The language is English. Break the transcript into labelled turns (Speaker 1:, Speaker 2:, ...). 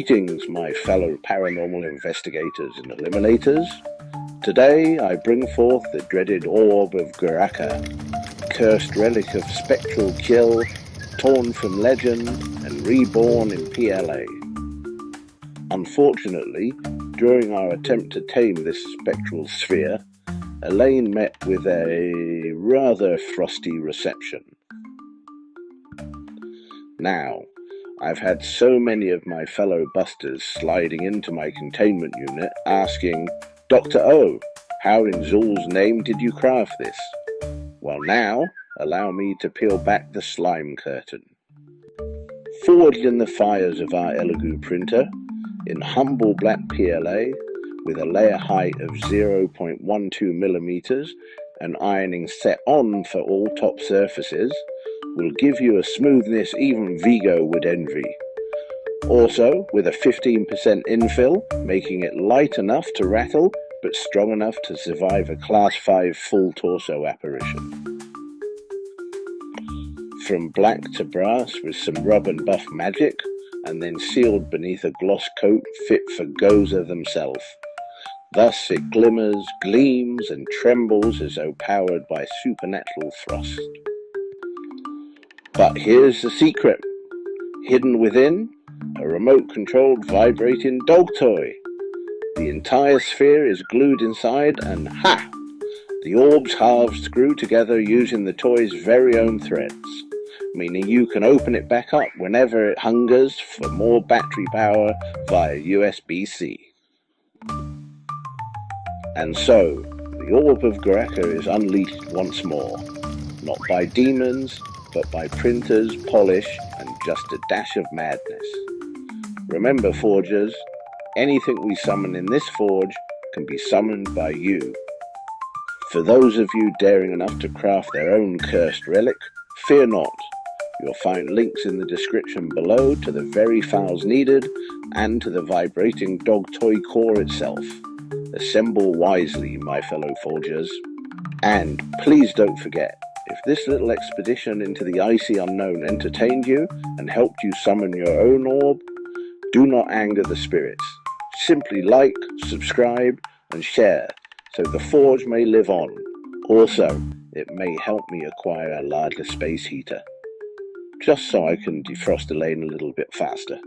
Speaker 1: Greetings, my fellow paranormal investigators and eliminators. Today I bring forth the dreaded Orb of Garraka, cursed relic of spectral kill, torn from legend and reborn in PLA. Unfortunately, during our attempt to tame this spectral sphere, Elaine met with a rather frosty reception. Now, I've had so many of my fellow busters sliding into my containment unit asking, Dr. O, how in Zul's name did you craft this? Well now, allow me to peel back the slime curtain. Forged in the fires of our Elegoo printer, in humble black PLA, with a layer height of 0.12 millimeters and ironing set on for all top surfaces, will give you a smoothness even Vigo would envy. Also, with a 15% infill, making it light enough to rattle, but strong enough to survive a Class 5 full torso apparition. From black to brass with some rub and buff magic, and then sealed beneath a gloss coat fit for Gozer themselves. Thus it glimmers, gleams, and trembles as though powered by supernatural frost. But here's the secret. Hidden within, a remote-controlled vibrating dog toy. The entire sphere is glued inside and ha! The orb's halves screw together using the toy's very own threads, meaning you can open it back up whenever it hungers for more battery power via USB-C. And so, the Orb of Garraka is unleashed once more, not by demons, but by printers, polish, and just a dash of madness. Remember, Forgers, anything we summon in this forge can be summoned by you. For those of you daring enough to craft their own cursed relic, fear not. You'll find links in the description below to the very files needed and to the vibrating dog toy core itself. Assemble wisely, my fellow Forgers. And please don't forget, if this little expedition into the icy unknown entertained you and helped you summon your own orb, do not anger the spirits. Simply like, subscribe, and share so the forge may live on. Also, it may help me acquire a larger space heater, just so I can defrost Elaine a little bit faster.